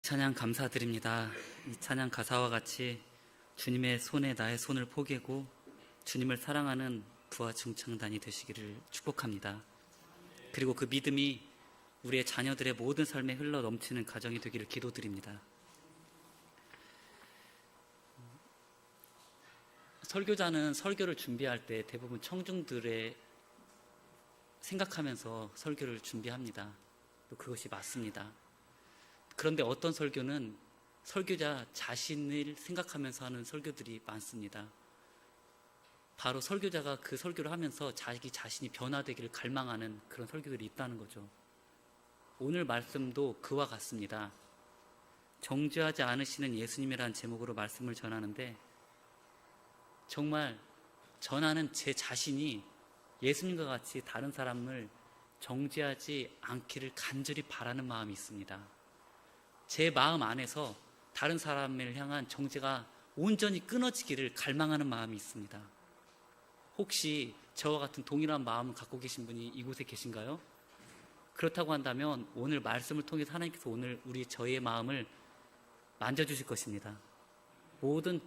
찬양 감사드립니다. 이 찬양 가사와 같이 주님의 손에 나의 손을 포개고 주님을 사랑하는 부하 중창단이 되시기를 축복합니다. 그리고 그 믿음이 우리의 자녀들의 모든 삶에 흘러 넘치는 가정이 되기를 기도드립니다. 설교자는 설교를 준비할 때 대부분 청중들의 생각하면서 설교를 준비합니다. 또 그것이 맞습니다. 그런데 어떤 설교는 설교자 자신을 생각하면서 하는 설교들이 많습니다. 바로 설교자가 그 설교를 하면서 자기 자신이 변화되기를 갈망하는 그런 설교들이 있다는 거죠. 오늘 말씀도 그와 같습니다. 정죄하지 않으시는 예수님이라는 제목으로 말씀을 전하는데, 정말 전하는 제 자신이 예수님과 같이 다른 사람을 정죄하지 않기를 간절히 바라는 마음이 있습니다. 제 마음 안에서 다른 사람을 향한 정죄가 온전히 끊어지기를 갈망하는 마음이 있습니다. 혹시 저와 같은 동일한 마음을 갖고 계신 분이 이곳에 계신가요? 그렇다고 한다면 오늘 말씀을 통해서 하나님께서 오늘 저의 마음을 만져주실 것입니다. 모든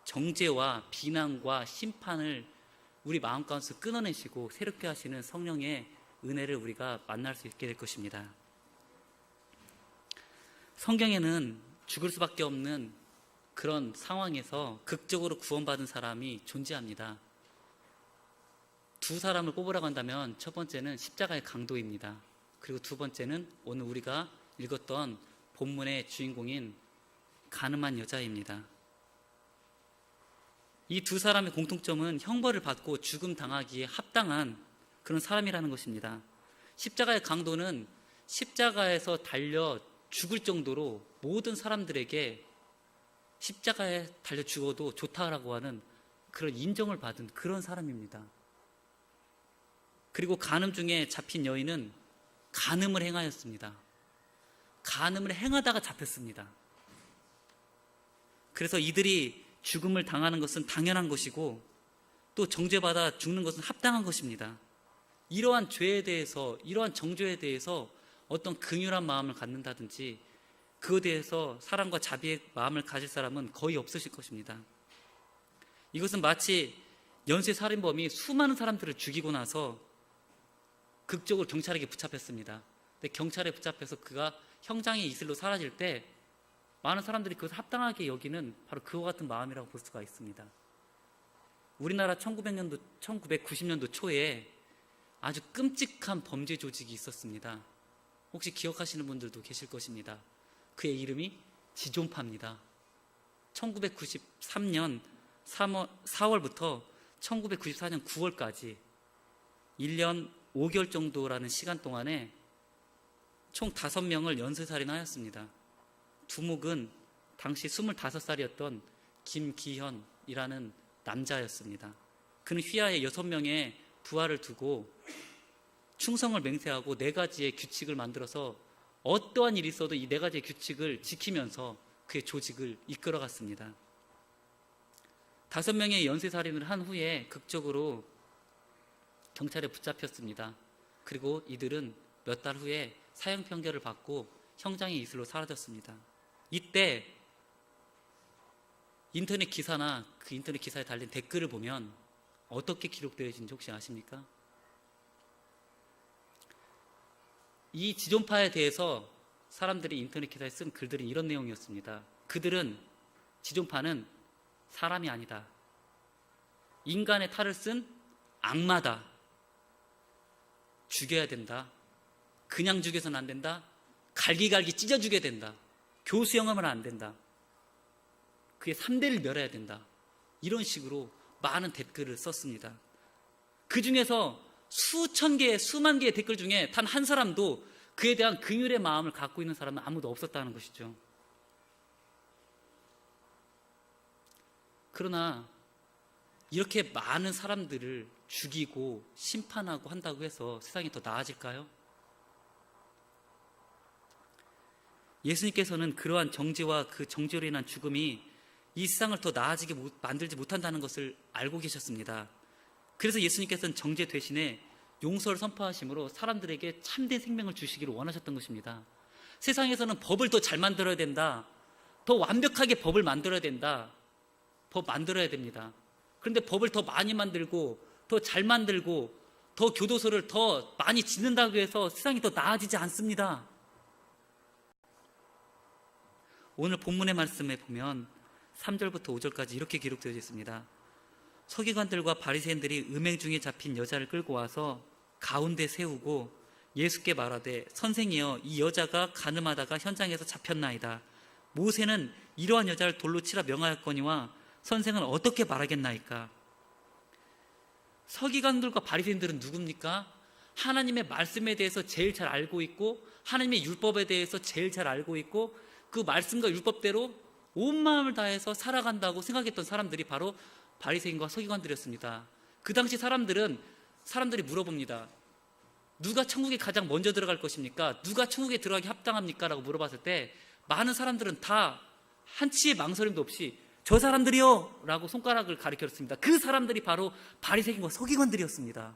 정죄와 비난과 심판을 우리 마음 가운데서 끊어내시고 새롭게 하시는 성령의 은혜를 우리가 만날 수 있게 될 것입니다. 성경에는 죽을 수밖에 없는 그런 상황에서 극적으로 구원받은 사람이 존재합니다. 두 사람을 꼽으라고 한다면 첫 번째는 십자가의 강도입니다. 그리고 두 번째는 오늘 우리가 읽었던 본문의 주인공인 가늠한 여자입니다. 이 두 사람의 공통점은 형벌을 받고 죽음 당하기에 합당한 그런 사람이라는 것입니다. 십자가의 강도는 십자가에서 달려 죽을 정도로 모든 사람들에게 십자가에 달려 죽어도 좋다라고 하는 그런 인정을 받은 그런 사람입니다. 그리고 간음 중에 잡힌 여인은 간음을 행하였습니다. 간음을 행하다가 잡혔습니다. 그래서 이들이 죽음을 당하는 것은 당연한 것이고 또 정죄받아 죽는 것은 합당한 것입니다. 이러한 죄에 대해서, 이러한 정죄에 대해서 어떤 긍휼한 마음을 갖는다든지 그에 대해서 사랑과 자비의 마음을 가질 사람은 거의 없으실 것입니다. 이것은 마치 연쇄살인범이 수많은 사람들을 죽이고 나서 극적으로 경찰에게 붙잡혔습니다. 근데 경찰에 붙잡혀서 그가 형장의 이슬로 사라질 때 많은 사람들이 그것을 합당하게 여기는 바로 그와 같은 마음이라고 볼 수가 있습니다. 우리나라 1990년도 초에 아주 끔찍한 범죄 조직이 있었습니다. 혹시 기억하시는 분들도 계실 것입니다. 그의 이름이 지존파입니다. 1993년 4월부터 1994년 9월까지 1년 5개월 정도라는 시간 동안에 총 5명을 연쇄살인하였습니다. 두목은 당시 25살이었던 김기현이라는 남자였습니다. 그는 휘하에 6명의 부하를 두고 충성을 맹세하고 4가지의 규칙을 만들어서 어떠한 일이 있어도 이 4가지의 규칙을 지키면서 그의 조직을 이끌어갔습니다. 5명의 연쇄살인을 한 후에 극적으로 경찰에 붙잡혔습니다. 그리고 이들은 몇 달 후에 사형 판결을 받고 형장의 이슬로 사라졌습니다. 이때 인터넷 기사나 그 인터넷 기사에 달린 댓글을 보면 어떻게 기록되어있는지 혹시 아십니까? 이 지존파에 대해서 사람들이 인터넷 기사에 쓴 글들이 이런 내용이었습니다. 지존파는 사람이 아니다. 인간의 탈을 쓴 악마다. 죽여야 된다. 그냥 죽여서는 안 된다. 갈기갈기 찢어 죽여야 된다. 교수형하면 안 된다. 그의 3대를 멸해야 된다. 이런 식으로 많은 댓글을 썼습니다. 그 중에서 수천 개의, 수만 개의 댓글 중에 단 한 사람도 그에 대한 긍휼의 마음을 갖고 있는 사람은 아무도 없었다는 것이죠. 그러나 이렇게 많은 사람들을 죽이고 심판하고 한다고 해서 세상이 더 나아질까요? 예수님께서는 그러한 정죄와 그 정죄로 인한 죽음이 이 세상을 더 나아지게 만들지 못한다는 것을 알고 계셨습니다. 그래서 예수님께서는 정죄 대신에 용서를 선포하심으로 사람들에게 참된 생명을 주시기를 원하셨던 것입니다. 세상에서는 법을 더 잘 만들어야 된다. 더 완벽하게 법을 만들어야 된다. 법 만들어야 됩니다. 그런데 법을 더 많이 만들고 더 잘 만들고 더 교도소를 더 많이 짓는다고 해서 세상이 더 나아지지 않습니다. 오늘 본문의 말씀에 보면 3절부터 5절까지 이렇게 기록되어 있습니다. 서기관들과 바리새인들이 음행 중에 잡힌 여자를 끌고 와서 가운데 세우고 예수께 말하되 선생이여 이 여자가 간음하다가 현장에서 잡혔나이다. 모세는 이러한 여자를 돌로 치라 명하였거니와 선생은 어떻게 말하겠나이까? 서기관들과 바리새인들은 누굽니까? 하나님의 말씀에 대해서 제일 잘 알고 있고 하나님의 율법에 대해서 제일 잘 알고 있고 그 말씀과 율법대로 온 마음을 다해서 살아간다고 생각했던 사람들이 바로 바리새인과 서기관들이었습니다. 그 당시 사람들이 물어봅니다. 누가 천국에 가장 먼저 들어갈 것입니까? 누가 천국에 들어가기 합당합니까? 라고 물어봤을 때 많은 사람들은 다 한치의 망설임도 없이 저 사람들이요! 라고 손가락을 가리켰습니다. 그 사람들이 바로 바리새인과 서기관들이었습니다.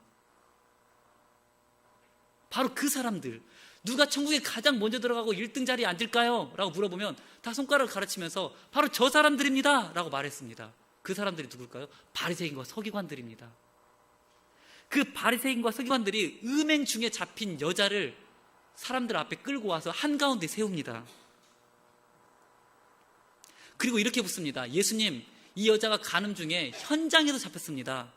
바로 그 사람들. 누가 천국에 가장 먼저 들어가고 1등 자리에 앉을까요? 라고 물어보면 다 손가락을 가르치면서 바로 저 사람들입니다! 라고 말했습니다. 그 사람들이 누굴까요? 바리새인과 서기관들입니다. 그 바리새인과 서기관들이 음행 중에 잡힌 여자를 사람들 앞에 끌고 와서 한가운데 세웁니다. 그리고 이렇게 묻습니다. 예수님, 이 여자가 간음 중에 현장에서 잡혔습니다.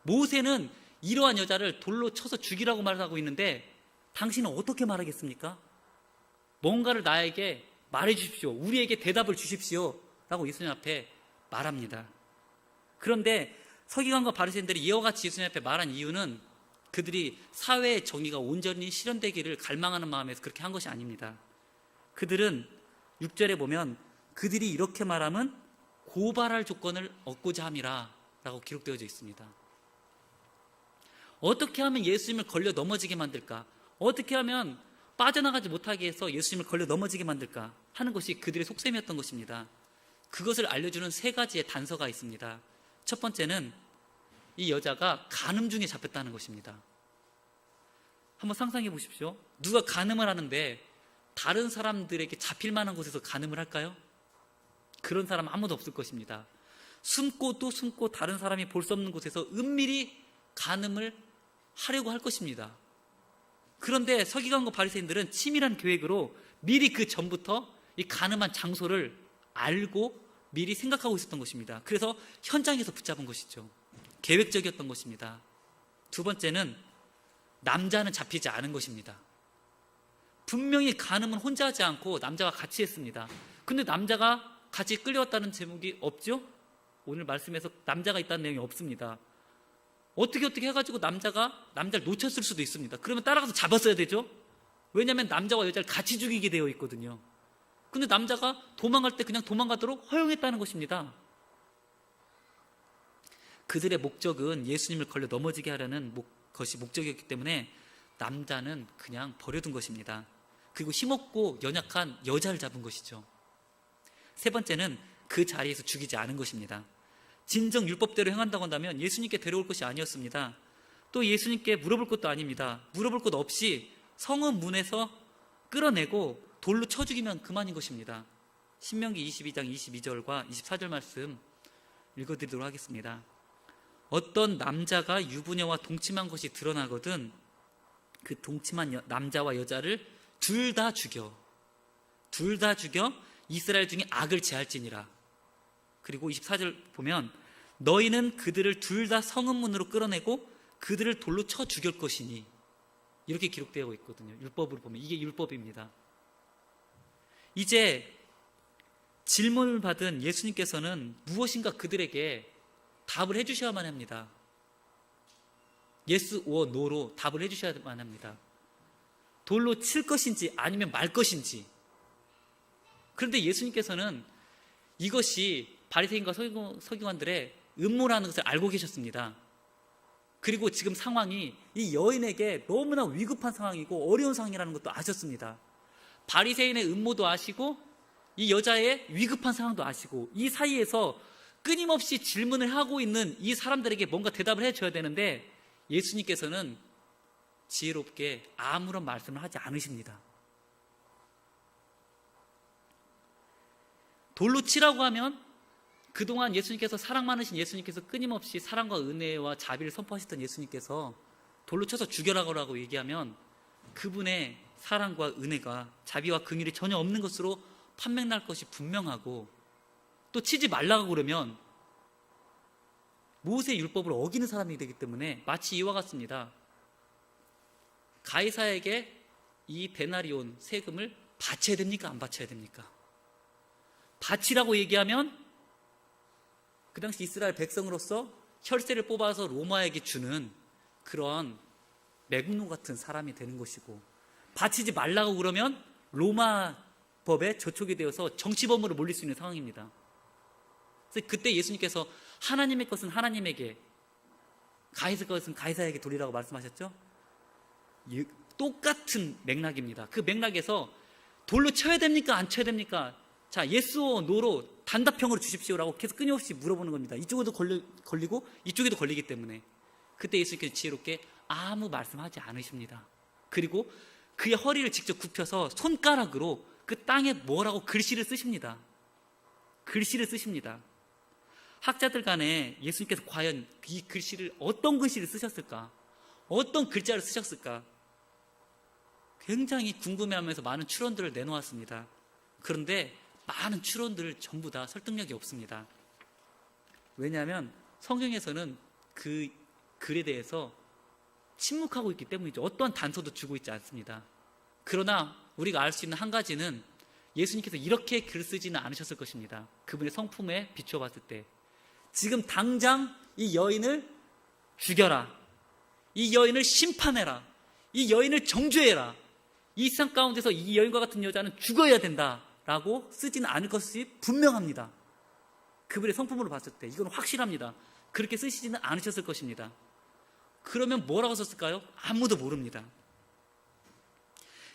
모세는 이러한 여자를 돌로 쳐서 죽이라고 말하고 있는데 당신은 어떻게 말하겠습니까? 뭔가를 나에게 말해 주십시오. 우리에게 대답을 주십시오. 라고 예수님 앞에 말합니다. 그런데 서기관과 바리새인들이 이와 같이 예수님 앞에 말한 이유는 그들이 사회의 정의가 온전히 실현되기를 갈망하는 마음에서 그렇게 한 것이 아닙니다. 그들은 6절에 보면 그들이 이렇게 말하면 고발할 조건을 얻고자 함이라 라고 기록되어져 있습니다. 어떻게 하면 예수님을 걸려 넘어지게 만들까? 어떻게 하면 빠져나가지 못하게 해서 예수님을 걸려 넘어지게 만들까? 하는 것이 그들의 속셈이었던 것입니다. 그것을 알려주는 3가지의 단서가 있습니다. 첫 번째는 이 여자가 간음 중에 잡혔다는 것입니다. 한번 상상해 보십시오. 누가 간음을 하는데 다른 사람들에게 잡힐 만한 곳에서 간음을 할까요? 그런 사람 아무도 없을 것입니다. 숨고 또 숨고 다른 사람이 볼 수 없는 곳에서 은밀히 간음을 하려고 할 것입니다. 그런데 서기관과 바리새인들은 치밀한 계획으로 미리 그 전부터 이 간음한 장소를 알고 미리 생각하고 있었던 것입니다. 그래서 현장에서 붙잡은 것이죠. 계획적이었던 것입니다. 두 번째는 남자는 잡히지 않은 것입니다. 분명히 간음은 혼자 하지 않고 남자와 같이 했습니다. 근데 남자가 같이 끌려왔다는 제목이 없죠? 오늘 말씀에서 남자가 있다는 내용이 없습니다. 어떻게 해가지고 남자를 놓쳤을 수도 있습니다. 그러면 따라가서 잡았어야 되죠? 왜냐하면 남자와 여자를 같이 죽이게 되어 있거든요. 근데 남자가 도망갈 때 그냥 도망가도록 허용했다는 것입니다. 그들의 목적은 예수님을 걸려 넘어지게 하려는 것이 목적이었기 때문에 남자는 그냥 버려둔 것입니다. 그리고 힘없고 연약한 여자를 잡은 것이죠. 세 번째는 그 자리에서 죽이지 않은 것입니다. 진정 율법대로 행한다고 한다면 예수님께 데려올 것이 아니었습니다. 또 예수님께 물어볼 것도 아닙니다. 물어볼 것 없이 성읍 문에서 끌어내고 돌로 쳐 죽이면 그만인 것입니다. 신명기 22장 22절과 24절 말씀 읽어드리도록 하겠습니다. 어떤 남자가 유부녀와 동침한 것이 드러나거든 그 동침한 남자와 여자를 둘 다 죽여 이스라엘 중에 악을 제할지니라. 그리고 24절 보면 너희는 그들을 둘 다 성읍문으로 끌어내고 그들을 돌로 쳐 죽일 것이니 이렇게 기록되어 있거든요. 율법으로 보면 이게 율법입니다. 이제 질문을 받은 예수님께서는 무엇인가 그들에게 답을 해주셔야만 합니다. yes or no로 답을 해주셔야만 합니다. 돌로 칠 것인지 아니면 말 것인지. 그런데 예수님께서는 이것이 바리새인과 서기관들의 음모라는 것을 알고 계셨습니다. 그리고 지금 상황이 이 여인에게 너무나 위급한 상황이고 어려운 상황이라는 것도 아셨습니다. 바리새인의 음모도 아시고 이 여자의 위급한 상황도 아시고 이 사이에서 끊임없이 질문을 하고 있는 이 사람들에게 뭔가 대답을 해줘야 되는데 예수님께서는 지혜롭게 아무런 말씀을 하지 않으십니다. 돌로 치라고 하면 그동안 예수님께서, 사랑 많으신 예수님께서 끊임없이 사랑과 은혜와 자비를 선포하셨던 예수님께서 돌로 쳐서 죽여라고 얘기하면 그분의 사랑과 은혜가, 자비와 긍휼이 전혀 없는 것으로 판명날 것이 분명하고, 또 치지 말라고 그러면 모세의 율법을 어기는 사람이 되기 때문에 마치 이와 같습니다. 가이사에게 이 데나리온 세금을 바쳐야 됩니까? 안 바쳐야 됩니까? 바치라고 얘기하면 그 당시 이스라엘 백성으로서 혈세를 뽑아서 로마에게 주는 그런 매국노 같은 사람이 되는 것이고, 바치지 말라고 그러면 로마 법에 저촉이 되어서 정치범으로 몰릴 수 있는 상황입니다. 그래서 그때 예수님께서 하나님의 것은 하나님에게, 가이사 것은 가이사에게 돌리라고 말씀하셨죠? 똑같은 맥락입니다. 그 맥락에서 돌로 쳐야 됩니까? 안 쳐야 됩니까? 자, 예스오 노로 단답형으로 주십시오라고 계속 끊임없이 물어보는 겁니다. 이쪽에도 걸리고 이쪽에도 걸리기 때문에. 그때 예수님께서 지혜롭게 아무 말씀하지 않으십니다. 그리고 그의 허리를 직접 굽혀서 손가락으로 그 땅에 뭐라고 글씨를 쓰십니다. 글씨를 쓰십니다. 학자들 간에 예수님께서 과연 이 글씨를, 어떤 글씨를 쓰셨을까? 어떤 글자를 쓰셨을까? 굉장히 궁금해하면서 많은 추론들을 내놓았습니다. 그런데 많은 추론들 전부 다 설득력이 없습니다. 왜냐하면 성경에서는 그 글에 대해서 침묵하고 있기 때문이죠. 어떠한 단서도 주고 있지 않습니다. 그러나 우리가 알 수 있는 한 가지는 예수님께서 이렇게 글 쓰지는 않으셨을 것입니다. 그분의 성품에 비추어 봤을 때 지금 당장 이 여인을 죽여라, 이 여인을 심판해라, 이 여인을 정죄해라, 이 세상 가운데서 이 여인과 같은 여자는 죽어야 된다라고 쓰지는 않을 것이 분명합니다. 그분의 성품으로 봤을 때 이건 확실합니다. 그렇게 쓰시지는 않으셨을 것입니다. 그러면 뭐라고 썼을까요? 아무도 모릅니다.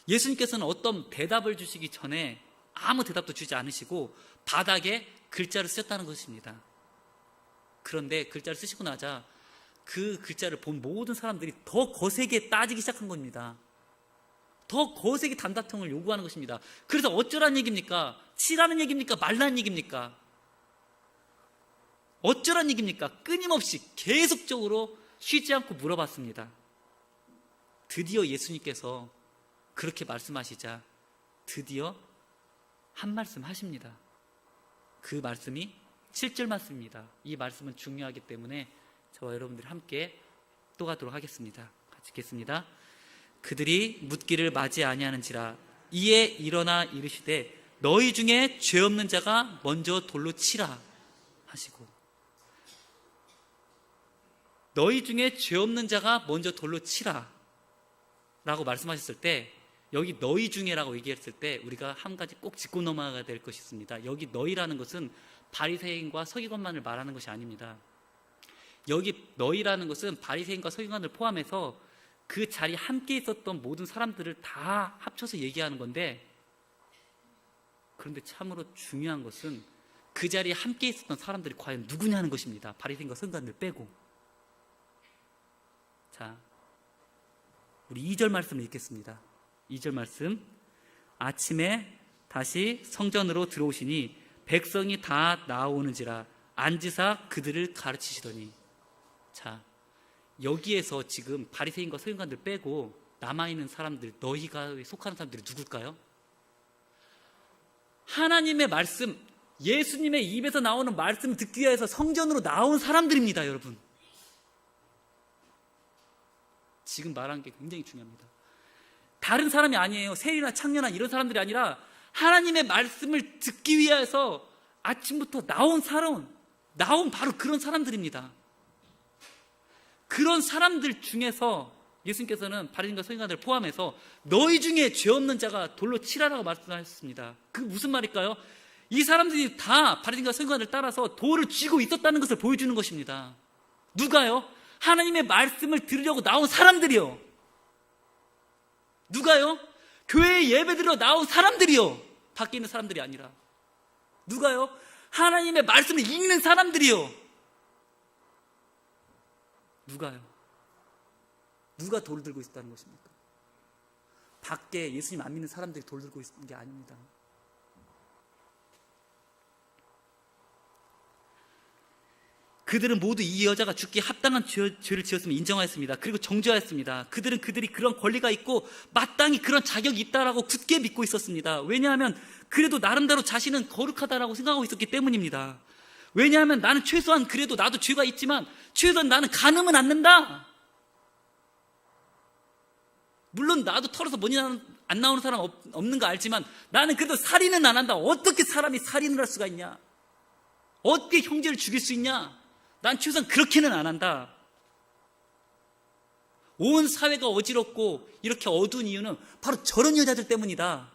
예수님께서는 어떤 대답을 주시기 전에 아무 대답도 주지 않으시고 바닥에 글자를 쓰셨다는 것입니다. 그런데 글자를 쓰시고 나자 그 글자를 본 모든 사람들이 더 거세게 따지기 시작한 겁니다. 더 거세게 단답형을 요구하는 것입니다. 그래서 어쩌라는 얘기입니까? 치라는 얘기입니까? 말라는 얘기입니까? 어쩌라는 얘기입니까? 끊임없이 계속적으로 쉬지 않고 물어봤습니다. 드디어 예수님께서 그렇게 말씀하시자 드디어 한 말씀 하십니다. 그 말씀이 7절 말씀입니다. 이 말씀은 중요하기 때문에 저와 여러분들이 함께 또 가도록 하겠습니다. 같이 읽겠습니다. 그들이 묻기를 맞이 아니하는지라 이에 일어나 이르시되 너희 중에 죄 없는 자가 먼저 돌로 치라 하시고, 너희 중에 죄 없는 자가 먼저 돌로 치라 라고 말씀하셨을 때, 여기 너희 중에라고 얘기했을 때 우리가 한 가지 꼭 짚고 넘어가야 될 것이 있습니다. 여기 너희라는 것은 바리새인과 서기관만을 말하는 것이 아닙니다. 여기 너희라는 것은 바리새인과 서기관을 포함해서 그 자리에 함께 있었던 모든 사람들을 다 합쳐서 얘기하는 건데, 그런데 참으로 중요한 것은 그 자리에 함께 있었던 사람들이 과연 누구냐는 것입니다. 바리새인과 서기관들 빼고. 자, 우리 2절 말씀을 읽겠습니다. 2절 말씀. 아침에 다시 성전으로 들어오시니 백성이 다 나오는지라 앉으사 그들을 가르치시더니. 자, 여기에서 지금 바리새인과 서기관들 빼고 남아있는 사람들, 너희가 속하는 사람들이 누굴까요? 하나님의 말씀, 예수님의 입에서 나오는 말씀을 듣기 위해서 성전으로 나온 사람들입니다. 여러분, 지금 말한 게 굉장히 중요합니다. 다른 사람이 아니에요. 세리나 창녀나 이런 사람들이 아니라 하나님의 말씀을 듣기 위해서 아침부터 나온 바로 그런 사람들입니다. 그런 사람들 중에서 예수님께서는 바리새인과 서기관들을 포함해서 너희 중에 죄 없는 자가 돌로 치라라고 말씀하셨습니다. 그 무슨 말일까요? 이 사람들이 다 바리새인과 서기관을 따라서 돌을 쥐고 있었다는 것을 보여주는 것입니다. 누가요? 하나님의 말씀을 들으려고 나온 사람들이요. 누가요? 교회에 예배드리러 나온 사람들이요. 밖에 있는 사람들이 아니라. 누가요? 하나님의 말씀을 읽는 사람들이요. 누가요? 누가 돌을 들고 있었다는 것입니까? 밖에 예수님 안 믿는 사람들이 돌 들고 있는 게 아닙니다. 그들은 모두 이 여자가 죽기에 합당한 죄를 지었음을 인정하였습니다. 그리고 정죄하였습니다. 그들이 그런 권리가 있고 마땅히 그런 자격이 있다라고 굳게 믿고 있었습니다. 왜냐하면 그래도 나름대로 자신은 거룩하다라고 생각하고 있었기 때문입니다. 왜냐하면 나는 최소한 그래도 나도 죄가 있지만 최소한 나는 간음은 않는다. 물론 나도 털어서 머리 안 나오는 사람 없는 거 알지만 나는 그래도 살인은 안 한다. 어떻게 사람이 살인을 할 수가 있냐? 어떻게 형제를 죽일 수 있냐? 난 최소한 그렇게는 안 한다. 온 사회가 어지럽고 이렇게 어두운 이유는 바로 저런 여자들 때문이다.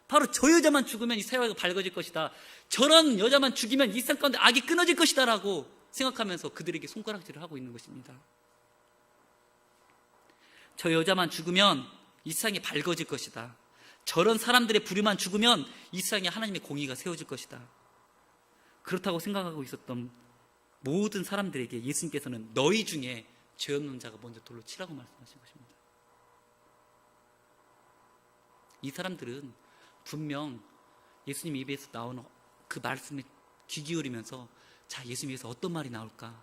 바로 저 여자만 죽으면 이 사회가 밝아질 것이다. 저런 여자만 죽이면 이 세상 가운데 악이 끊어질 것이다 라고 생각하면서 그들에게 손가락질을 하고 있는 것입니다. 저 여자만 죽으면 이 세상이 밝아질 것이다. 저런 사람들의 부류만 죽으면 이 세상에 하나님의 공의가 세워질 것이다. 그렇다고 생각하고 있었던 모든 사람들에게 예수님께서는 너희 중에 죄 없는 자가 먼저 돌로 치라고 말씀하신 것입니다. 이 사람들은 분명 예수님 입에서 나오는 그 말씀에 귀 기울이면서 자, 예수님 입에서 어떤 말이 나올까?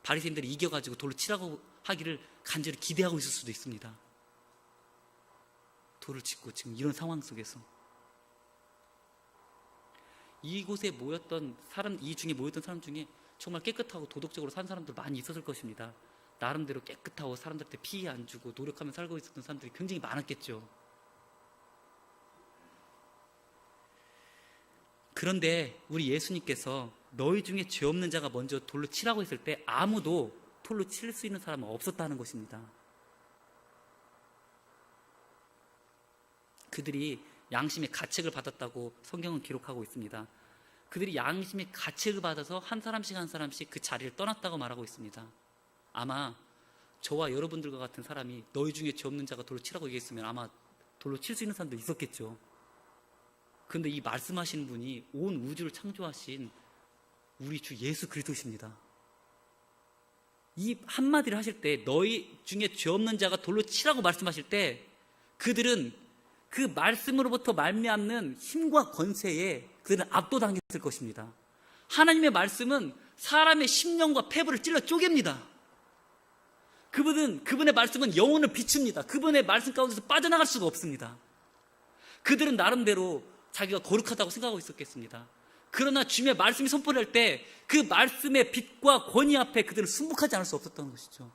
바리새인들이 이겨가지고 돌로 치라고 하기를 간절히 기대하고 있을 수도 있습니다. 돌을 짚고 지금 이런 상황 속에서 이곳에 모였던 사람, 이 중에 모였던 사람 중에 정말 깨끗하고 도덕적으로 산 사람들 많이 있었을 것입니다. 나름대로 깨끗하고 사람들한테 피해 안 주고 노력하며 살고 있었던 사람들이 굉장히 많았겠죠. 그런데 우리 예수님께서 너희 중에 죄 없는 자가 먼저 돌로 치라고 했을 때 아무도 돌로 칠 수 있는 사람은 없었다는 것입니다. 그들이 양심의 가책을 받았다고 성경은 기록하고 있습니다. 그들이 양심의 가책을 받아서 한 사람씩 그 자리를 떠났다고 말하고 있습니다. 아마 저와 여러분들과 같은 사람이 너희 중에 죄 없는 자가 돌로 치라고 얘기했으면 아마 돌로 칠 수 있는 사람도 있었겠죠. 그런데 이 말씀하시는 분이 온 우주를 창조하신 우리 주 예수 그리스도십니다. 이 한마디를 하실 때 너희 중에 죄 없는 자가 돌로 치라고 말씀하실 때 그들은 그 말씀으로부터 말미암는 힘과 권세에 그들은 압도당했을 것입니다. 하나님의 말씀은 사람의 심령과 폐부를 찔러 쪼갭니다. 그분의 말씀은 영혼을 비춥니다. 그분의 말씀 가운데서 빠져나갈 수가 없습니다. 그들은 나름대로 자기가 거룩하다고 생각하고 있었겠습니다. 그러나 주님의 말씀이 선포될 때 그 말씀의 빛과 권위 앞에 그들은 순복하지 않을 수 없었던 것이죠.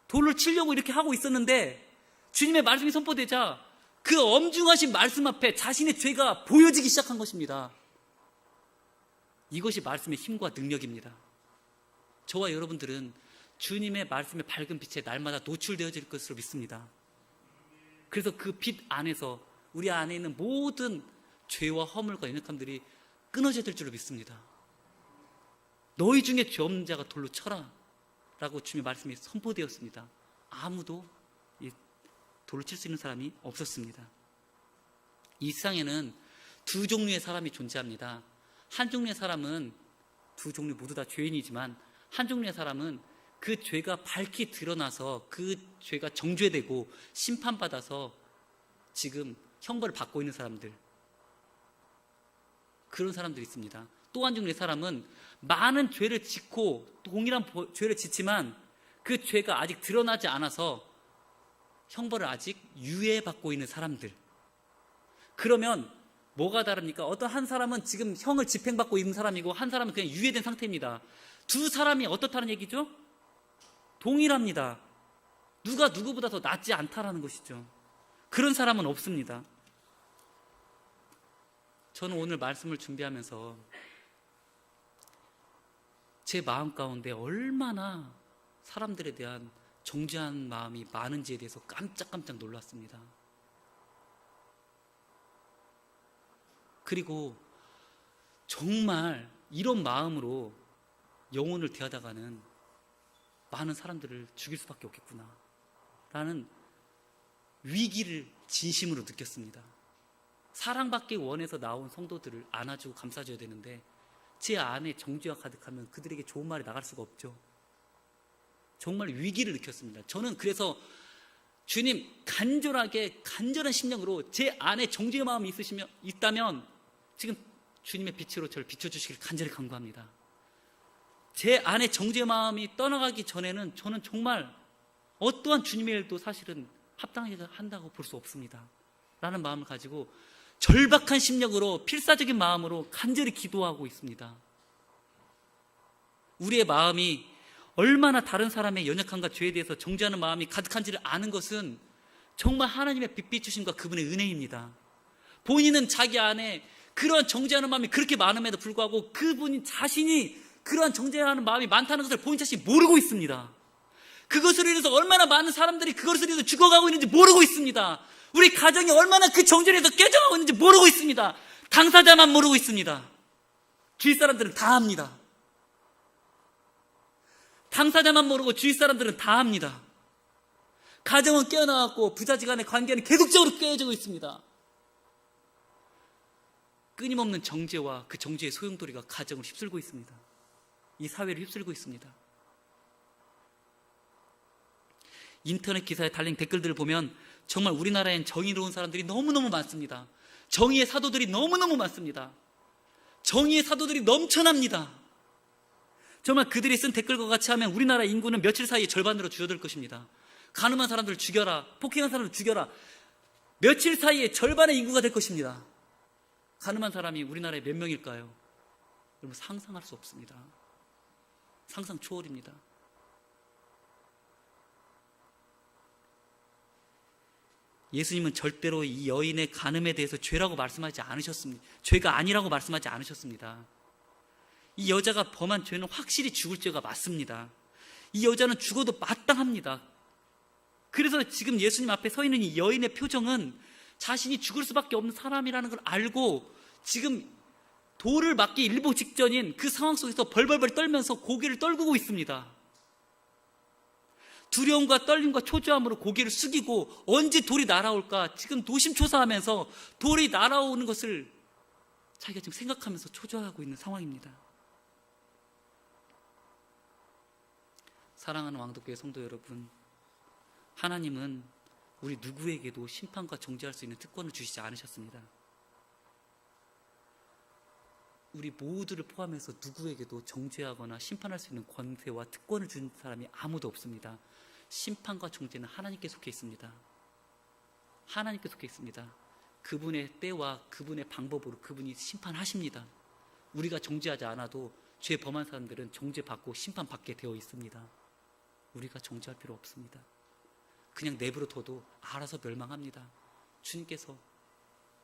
돌을 치려고 이렇게 하고 있었는데 주님의 말씀이 선포되자 그 엄중하신 말씀 앞에 자신의 죄가 보여지기 시작한 것입니다. 이것이 말씀의 힘과 능력입니다. 저와 여러분들은 주님의 말씀의 밝은 빛에 날마다 노출되어질 것으로 믿습니다. 그래서 그 빛 안에서 우리 안에 있는 모든 죄와 허물과 연약함들이 끊어져야 될 줄로 믿습니다. 너희 중에 죄 없는 자가 돌로 쳐라 라고 주님의 말씀이 선포되었습니다. 아무도 돌을 칠 수 있는 사람이 없었습니다. 이 세상에는 두 종류의 사람이 존재합니다. 한 종류의 사람은 두 종류 모두 다 죄인이지만 한 종류의 사람은 그 죄가 밝히 드러나서 그 죄가 정죄되고 심판받아서 지금 형벌을 받고 있는 사람들, 그런 사람들이 있습니다. 또 한 종류의 사람은 많은 죄를 짓고 동일한 죄를 짓지만 그 죄가 아직 드러나지 않아서 형벌을 아직 유예받고 있는 사람들. 그러면 뭐가 다릅니까? 어떤 한 사람은 지금 형을 집행받고 있는 사람이고 한 사람은 그냥 유예된 상태입니다. 두 사람이 어떻다는 얘기죠? 동일합니다. 누가 누구보다 더 낫지 않다라는 것이죠. 그런 사람은 없습니다. 저는 오늘 말씀을 준비하면서 제 마음 가운데 얼마나 사람들에 대한 정죄한 마음이 많은지에 대해서 깜짝깜짝 놀랐습니다. 그리고 정말 이런 마음으로 영혼을 대하다가는 많은 사람들을 죽일 수밖에 없겠구나 라는 위기를 진심으로 느꼈습니다. 사랑받기 원해서 나온 성도들을 안아주고 감싸줘야 되는데 제 안에 정죄가 가득하면 그들에게 좋은 말이 나갈 수가 없죠. 정말 위기를 느꼈습니다. 저는 그래서 주님 간절한 심령으로 제 안에 정죄의 마음이 있다면 지금 주님의 빛으로 저를 비춰주시길 간절히 간구합니다. 제 안에 정죄의 마음이 떠나가기 전에는 저는 정말 어떠한 주님의 일도 사실은 합당하게 한다고 볼 수 없습니다 라는 마음을 가지고 절박한 심령으로 필사적인 마음으로 간절히 기도하고 있습니다. 우리의 마음이 얼마나 다른 사람의 연약함과 죄에 대해서 정죄하는 마음이 가득한지를 아는 것은 정말 하나님의 빛빛 주심과 그분의 은혜입니다. 본인은 자기 안에 그러한 정죄하는 마음이 그렇게 많음에도 불구하고 그분 자신이 그러한 정죄하는 마음이 많다는 것을 본인 자신이 모르고 있습니다. 그것으로 인해서 얼마나 많은 사람들이 그것으로 인해서 죽어가고 있는지 모르고 있습니다. 우리 가정이 얼마나 그 정죄로 인해서 깨져가고 있는지 모르고 있습니다. 당사자만 모르고 있습니다. 주위 사람들은 다 합니다. 당사자만 모르고 주위 사람들은 다 합니다. 가정은 깨어나갔고 부자지간의 관계는 계속적으로 깨어지고 있습니다. 끊임없는 정죄와 그 정죄의 소용돌이가 가정을 휩쓸고 있습니다. 이 사회를 휩쓸고 있습니다. 인터넷 기사에 달린 댓글들을 보면 정말 우리나라엔 정의로운 사람들이 너무너무 많습니다. 정의의 사도들이 너무너무 많습니다. 정의의 사도들이 넘쳐납니다. 정말 그들이 쓴 댓글과 같이 하면 우리나라 인구는 며칠 사이에 절반으로 줄어들 것입니다. 가늠한 사람들을 죽여라, 폭행한 사람을 죽여라. 며칠 사이에 절반의 인구가 될 것입니다. 가늠한 사람이 우리나라에 몇 명일까요? 여러분 상상할 수 없습니다. 상상 초월입니다. 예수님은 절대로 이 여인의 간음에 대해서 죄라고 말씀하지 않으셨습니다. 죄가 아니라고 말씀하지 않으셨습니다. 이 여자가 범한 죄는 확실히 죽을 죄가 맞습니다. 이 여자는 죽어도 마땅합니다. 그래서 지금 예수님 앞에 서 있는 이 여인의 표정은 자신이 죽을 수밖에 없는 사람이라는 걸 알고 지금 돌을 맞기 일보 직전인 그 상황 속에서 벌벌벌 떨면서 고개를 떨구고 있습니다. 두려움과 떨림과 초조함으로 고개를 숙이고 언제 돌이 날아올까 지금 노심초사하면서 돌이 날아오는 것을 자기가 지금 생각하면서 초조하고 있는 상황입니다. 사랑하는 왕독교회 성도 여러분, 하나님은 우리 누구에게도 심판과 정죄할 수 있는 특권을 주시지 않으셨습니다. 우리 모두를 포함해서 누구에게도 정죄하거나 심판할 수 있는 권세와 특권을 준 사람이 아무도 없습니다. 심판과 정죄는 하나님께 속해 있습니다. 하나님께 속해 있습니다. 그분의 때와 그분의 방법으로 그분이 심판하십니다. 우리가 정죄하지 않아도 죄 범한 사람들은 정죄받고 심판받게 되어 있습니다. 우리가 정죄할 필요 없습니다. 그냥 내버려둬도 알아서 멸망합니다. 주님께서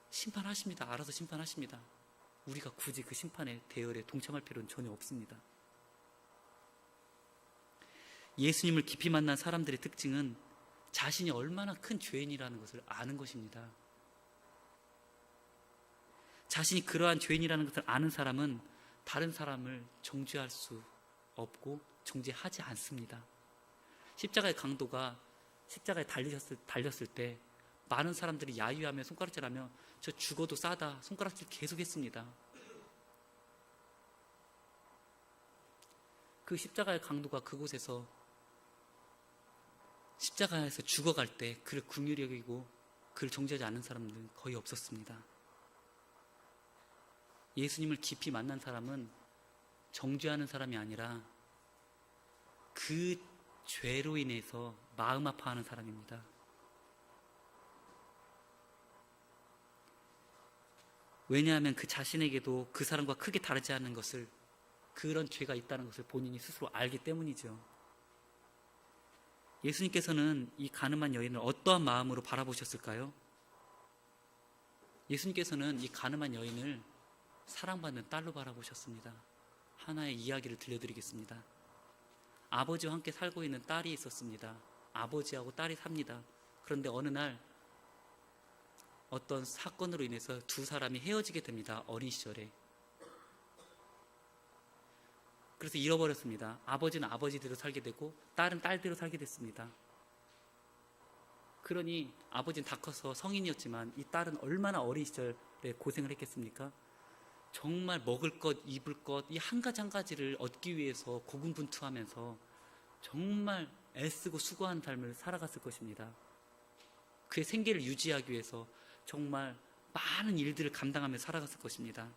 심판하십니다. 알아서 심판하십니다. 우리가 굳이 그 심판의 대열에 동참할 필요는 전혀 없습니다. 예수님을 깊이 만난 사람들의 특징은 자신이 얼마나 큰 죄인이라는 것을 아는 것입니다. 자신이 그러한 죄인이라는 것을 아는 사람은 다른 사람을 정죄할 수 없고 정죄하지 않습니다. 십자가의 강도가 십자가에 달렸을 때 많은 사람들이 야유하며 손가락질하며 저 죽어도 싸다 손가락질 계속했습니다. 그 십자가의 강도가 그곳에서 십자가에서 죽어갈 때 그를 긍휼히 여기고 그를 정죄하지 않는 사람들은 거의 없었습니다. 예수님을 깊이 만난 사람은 정죄하는 사람이 아니라 그 죄로 인해서 마음 아파하는 사람입니다. 왜냐하면 그 자신에게도 그 사람과 크게 다르지 않은 것을, 그런 죄가 있다는 것을 본인이 스스로 알기 때문이죠. 예수님께서는 이 가늠한 여인을 어떠한 마음으로 바라보셨을까요? 예수님께서는 이 가늠한 여인을 사랑받는 딸로 바라보셨습니다. 하나의 이야기를 들려드리겠습니다. 아버지와 함께 살고 있는 딸이 있었습니다. 아버지하고 딸이 삽니다. 그런데 어느 날 어떤 사건으로 인해서 두 사람이 헤어지게 됩니다. 어린 시절에. 그래서 잃어버렸습니다. 아버지는 아버지대로 살게 되고 딸은 딸대로 살게 됐습니다. 그러니 아버지는 다 커서 성인이었지만 이 딸은 얼마나 어린 시절에 고생을 했겠습니까? 정말 먹을 것, 입을 것, 이 한 가지 한 가지를 얻기 위해서 고군분투하면서 정말 애쓰고 수고하는 삶을 살아갔을 것입니다. 그의 생계를 유지하기 위해서 정말 많은 일들을 감당하며 살아갔을 것입니다.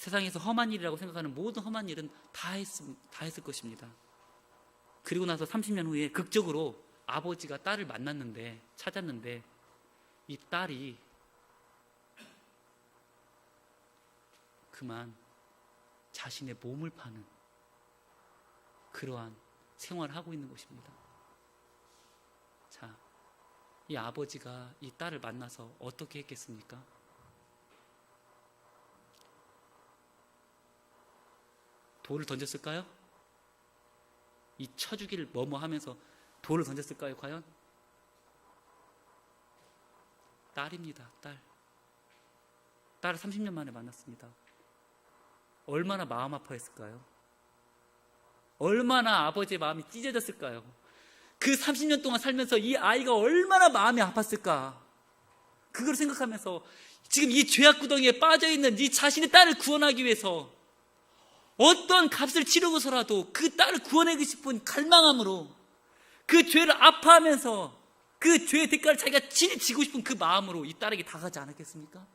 세상에서 험한 일이라고 생각하는 모든 험한 일은 다 했을 것입니다. 그리고 나서 30년 후에 극적으로 아버지가 딸을 찾았는데 이 딸이 그만 자신의 몸을 파는 그러한 생활을 하고 있는 것입니다. 자, 이 아버지가 이 딸을 만나서 어떻게 했겠습니까? 돌을 던졌을까요? 이 쳐주기를 하면서 돌을 던졌을까요, 과연? 딸입니다, 딸. 딸을 30년 만에 만났습니다. 얼마나 마음 아파했을까요? 얼마나 아버지의 마음이 찢어졌을까요? 그 30년 동안 살면서 이 아이가 얼마나 마음이 아팠을까? 그걸 생각하면서 지금 이 죄악 구덩이에 빠져있는 이 자신의 딸을 구원하기 위해서 어떤 값을 치르고서라도 그 딸을 구원하고 싶은 갈망함으로, 그 죄를 아파하면서 그 죄의 대가를 자기가 친히 지고 싶은 그 마음으로 이 딸에게 다가가지 않았겠습니까?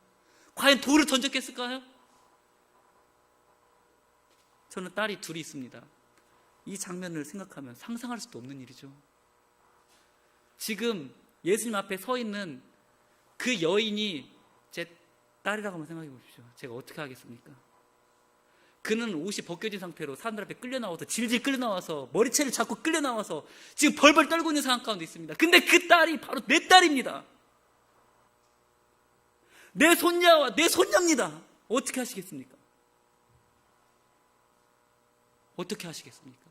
과연 돌을 던졌겠을까요? 저는 딸이 둘이 있습니다. 이 장면을 생각하면 상상할 수도 없는 일이죠. 지금 예수님 앞에 서 있는 그 여인이 제 딸이라고 한번 생각해 보십시오. 제가 어떻게 하겠습니까? 그는 옷이 벗겨진 상태로 사람들 앞에 끌려나와서 질질 끌려나와서 머리채를 잡고 끌려나와서 지금 벌벌 떨고 있는 상황 가운데 있습니다. 근데 그 딸이 바로 내 딸입니다. 내 손녀와 내 손녀입니다. 어떻게 하시겠습니까? 어떻게 하시겠습니까?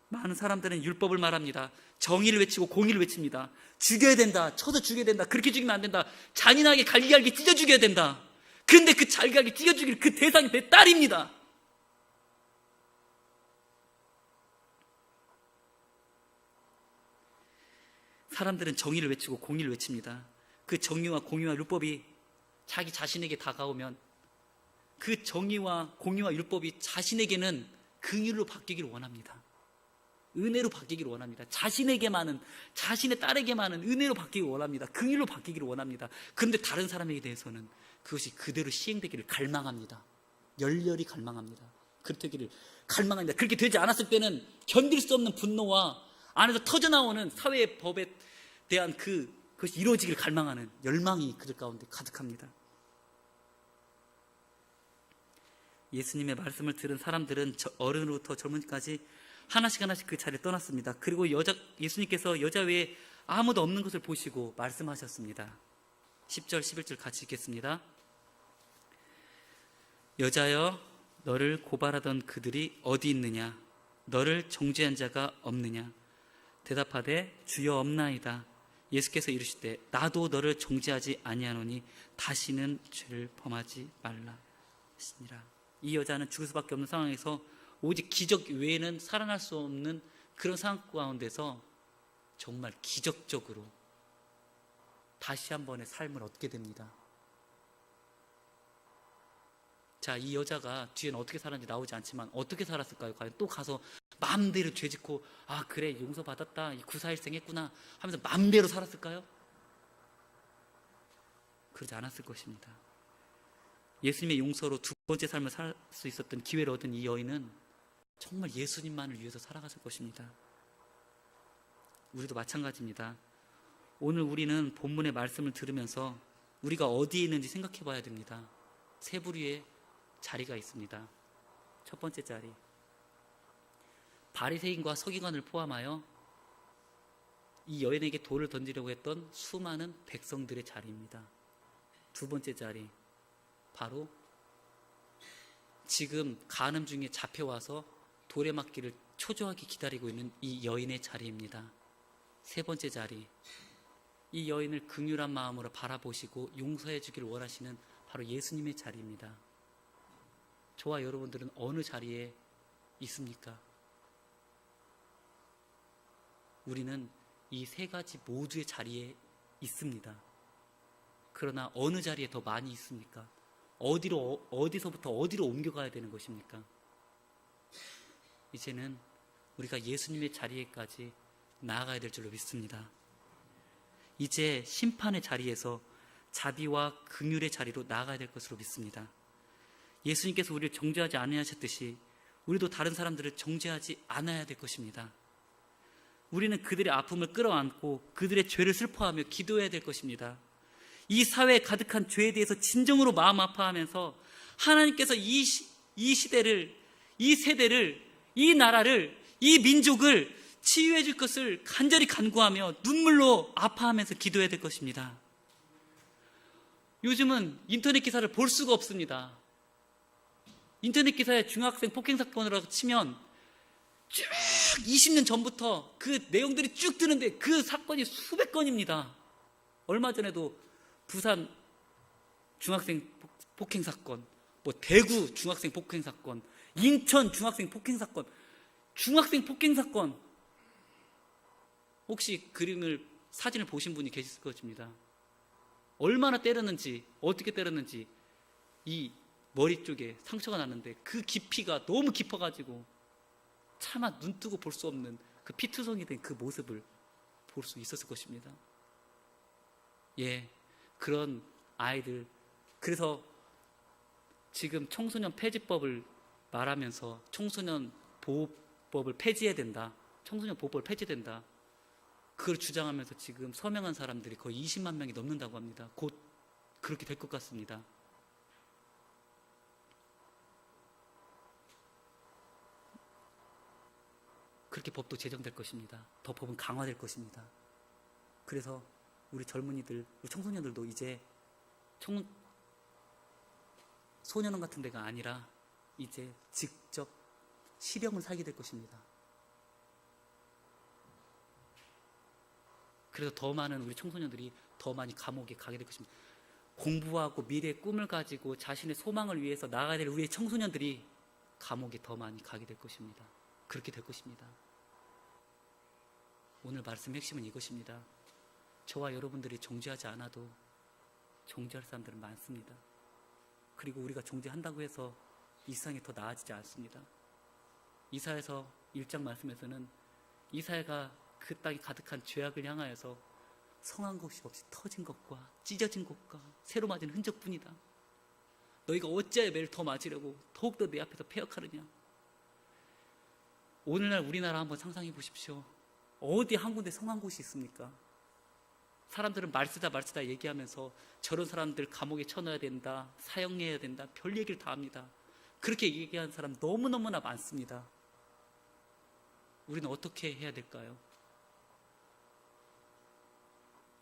많은 사람들은 율법을 말합니다. 정의를 외치고 공의를 외칩니다. 죽여야 된다. 쳐서 죽여야 된다. 그렇게 죽이면 안 된다. 잔인하게 갈기갈기 찢어 죽여야 된다. 그런데 그 갈기갈기 찢어 죽일 그 대상이 내 딸입니다. 사람들은 정의를 외치고 공의를 외칩니다. 그 정의와 공의와 율법이 자기 자신에게 다가오면 그 정의와 공의와 율법이 자신에게는 긍휼로 바뀌기를 원합니다. 은혜로 바뀌기를 원합니다. 자신에게만은, 자신의 딸에게만은 은혜로 바뀌기를 원합니다. 긍휼로 바뀌기를 원합니다. 그런데 다른 사람에게 대해서는 그것이 그대로 시행되기를 갈망합니다. 열렬히 갈망합니다. 그렇게기를 갈망합니다. 그렇게 되지 않았을 때는 견딜 수 없는 분노와 안에서 터져나오는 사회의 법에 대한 그것이 이루어지기를 갈망하는 열망이 그들 가운데 가득합니다. 예수님의 말씀을 들은 사람들은 어른으로부터 젊은이까지 하나씩 그 자리를 떠났습니다. 그리고 예수님께서 여자 외에 아무도 없는 것을 보시고 말씀하셨습니다. 10절 11절 같이 읽겠습니다. 여자여, 너를 고발하던 그들이 어디 있느냐? 너를 정죄한 자가 없느냐? 대답하되 주여 없나이다. 예수께서 이르시되 나도 너를 정죄하지 아니하노니 다시는 죄를 범하지 말라 하시니라. 이 여자는 죽을 수밖에 없는 상황에서 오직 기적 외에는 살아날 수 없는 그런 상황 가운데서 정말 기적적으로 다시 한 번의 삶을 얻게 됩니다. 자, 이 여자가 뒤에는 어떻게 살았는지 나오지 않지만 어떻게 살았을까요? 과연 또 가서 마음대로 죄짓고 아 그래 용서받았다 구사일생 했구나 하면서 마음대로 살았을까요? 그러지 않았을 것입니다. 예수님의 용서로 두 번째 삶을 살 수 있었던 기회를 얻은 이 여인은 정말 예수님만을 위해서 살아갔을 것입니다. 우리도 마찬가지입니다. 오늘 우리는 본문의 말씀을 들으면서 우리가 어디에 있는지 생각해 봐야 됩니다. 세 부류의 자리가 있습니다. 첫 번째 자리, 바리새인과 서기관을 포함하여 이 여인에게 돌을 던지려고 했던 수많은 백성들의 자리입니다. 두 번째 자리, 바로 지금 간음 중에 잡혀와서 돌에 맞기를 초조하게 기다리고 있는 이 여인의 자리입니다. 세 번째 자리, 이 여인을 긍휼한 마음으로 바라보시고 용서해 주기를 원하시는 바로 예수님의 자리입니다. 저와 여러분들은 어느 자리에 있습니까? 우리는 이 세 가지 모두의 자리에 있습니다. 그러나 어느 자리에 더 많이 있습니까? 어디서부터 어디로 옮겨가야 되는 것입니까? 이제는 우리가 예수님의 나아가야 될 줄로 믿습니다. 이제 심판의 자리에서 자비와 긍휼의 자리로 나아가야 될 것으로 믿습니다. 예수님께서 우리를 정죄하지 아니하셨듯이 우리도 다른 사람들을 정죄하지 않아야 될 것입니다. 우리는 그들의 아픔을 끌어안고 그들의 죄를 슬퍼하며 기도해야 될 것입니다. 이 사회에 가득한 죄에 대해서 진정으로 마음 아파하면서 하나님께서 이 시대를, 이 세대를, 이 나라를, 이 민족을 치유해 줄 것을 간절히 간구하며 눈물로 아파하면서 기도해야 될 것입니다. 요즘은 인터넷 기사를 볼 수가 없습니다. 인터넷 기사에 중학생 폭행 사건이라고 치면 쭉 20년 전부터 그 내용들이 쭉 뜨는데 그 사건이 수백 건입니다. 얼마 전에도 부산 중학생 폭행 사건, 대구 중학생 폭행 사건, 인천 중학생 폭행 사건, 중학생 폭행 사건, 혹시 사진을 보신 분이 계실 것입니다. 얼마나 때렸는지, 어떻게 때렸는지 이 머리 쪽에 상처가 났는데 그 깊이가 너무 깊어가지고 차마 눈 뜨고 볼 수 없는 그 피투성이 된 그 모습을 볼 수 있었을 것입니다. 예, 그런 아이들. 그래서 지금 청소년 폐지법을 말하면서 청소년 보호법을 폐지해야 된다, 청소년 보호법을 폐지된다, 그걸 주장하면서 지금 서명한 사람들이 거의 20만 명이 넘는다고 합니다. 곧 그렇게 될 것 같습니다. 그렇게 법도 제정될 것입니다. 더 법은 강화될 것입니다. 그래서 우리 젊은이들, 우리 청소년들도 이제 소년원 같은 데가 아니라 이제 직접 실형을 살게 될 것입니다. 그래서 더 많은 우리 청소년들이 더 많이 감옥에 가게 될 것입니다. 공부하고 미래의 꿈을 가지고 자신의 소망을 위해서 나아가야 될 우리의 청소년들이 감옥에 더 많이 가게 될 것입니다. 그렇게 될 것입니다. 오늘 말씀의 핵심은 이것입니다. 저와 여러분들이 정죄하지 않아도 정죄할 사람들은 많습니다. 그리고 우리가 정죄한다고 해서 이 세상이 더 나아지지 않습니다. 이사야서 1장 말씀에서는 이사야가 그 땅에 가득한 죄악을 향하여서 성한 것이 없이 터진 것과 찢어진 것과 새로 맞은 흔적뿐이다. 너희가 어찌하여 매를 더 맞으려고 더욱더 내 앞에서 패역하느냐. 오늘날 우리나라 한번 상상해 보십시오. 어디 한 군데 성한 곳이 있습니까? 사람들은 말쓰다 얘기하면서 저런 사람들 감옥에 쳐넣어야 된다, 사형해야 된다, 별 얘기를 다 합니다. 그렇게 얘기하는 사람 너무너무나 많습니다. 우리는 어떻게 해야 될까요?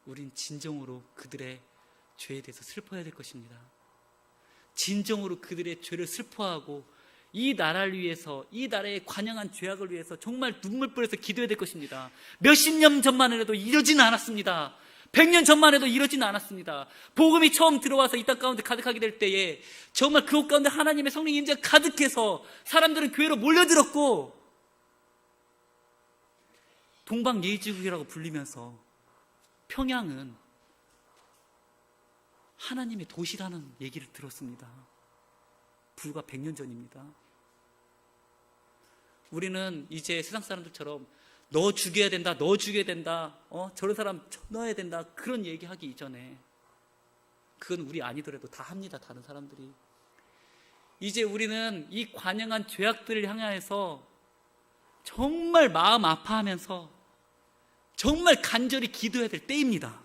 우린 진정으로 그들의 죄에 대해서 슬퍼해야 될 것입니다. 진정으로 그들의 죄를 슬퍼하고 이 나라를 위해서, 이 나라의 관영한 죄악을 위해서 정말 눈물 뿌려서 기도해야 될 것입니다. 몇십 년 전만 해도 이러지는 않았습니다. 100년 전만 해도 이러지는 않았습니다. 복음이 처음 들어와서 이 땅 가운데 가득하게 될 때에 정말 그곳 가운데 하나님의 성령의 임재가 가득해서 사람들은 교회로 몰려들었고 동방예의지국이라고 불리면서 평양은 하나님의 도시라는 얘기를 들었습니다. 불과 100년 전입니다. 우리는 이제 세상 사람들처럼 너 죽여야 된다, 너 죽여야 된다, 저런 사람 쳐넣어야 된다, 그런 얘기하기 이전에, 그건 우리 아니더라도 다 합니다. 다른 사람들이. 이제 우리는 이 관영한 죄악들을 향하여서 정말 마음 아파하면서 정말 간절히 기도해야 될 때입니다.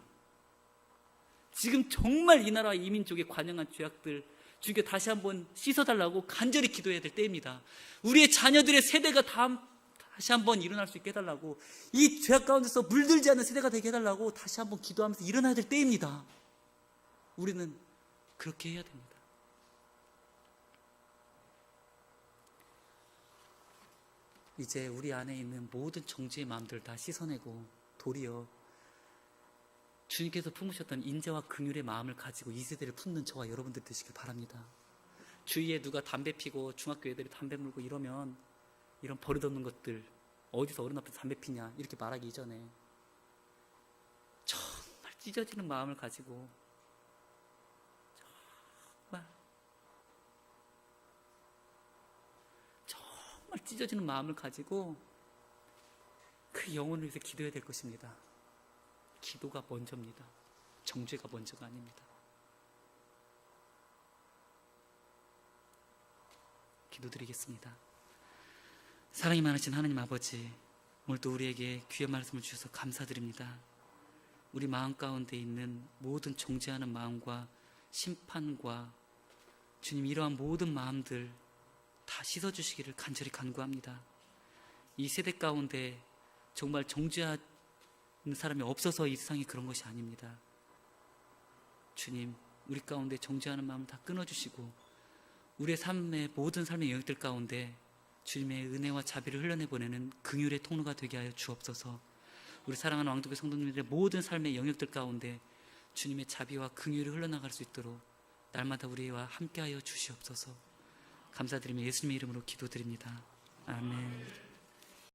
지금 정말 이 나라 이민족의 관영한 죄악들 주께 다시 한번 씻어달라고 간절히 기도해야 될 때입니다. 우리의 자녀들의 세대가 다시 한번 일어날 수 있게 해달라고, 이 죄악 가운데서 물들지 않는 세대가 되게 해달라고 다시 한번 기도하면서 일어나야 될 때입니다. 우리는 그렇게 해야 됩니다. 이제 우리 안에 있는 모든 정죄의 마음들을 다 씻어내고 도리어 주님께서 품으셨던 인자와 긍휼의 마음을 가지고 이 세대를 품는 저와 여러분들 되시길 바랍니다. 주위에 누가 담배 피고 중학교 애들이 담배 물고 이러면 이런 버릇없는 것들 어디서 어른 앞에서 담배 피냐 이렇게 말하기 이전에 정말 찢어지는 마음을 가지고 정말 찢어지는 마음을 가지고 그 영혼을 위해서 기도해야 될 것입니다. 기도가 먼저입니다. 정죄가 먼저가 아닙니다. 기도드리겠습니다. 사랑이 많으신 하나님 아버지, 오늘도 우리에게 귀한 말씀을 주셔서 감사드립니다. 우리 마음 가운데 있는 모든 정죄하는 마음과 심판과 주님, 이러한 모든 마음들 다 씻어주시기를 간절히 간구합니다. 이 세대 가운데 정말 정죄하는 사람이 없어서 이 세상이 그런 것이 아닙니다. 주님, 우리 가운데 정죄하는 마음 다 끊어주시고 우리의 삶의 모든 삶의 영역들 가운데 주님의 은혜와 자비를 흘려내보내는 긍휼의 통로가 되게 하여 주옵소서. 우리 사랑하는 왕독의 성도님들의 모든 삶의 영역들 가운데 주님의 자비와 긍휼이 흘러나갈 수 있도록 날마다 우리와 함께하여 주시옵소서. 감사드리며 예수님의 이름으로 기도드립니다. 아멘.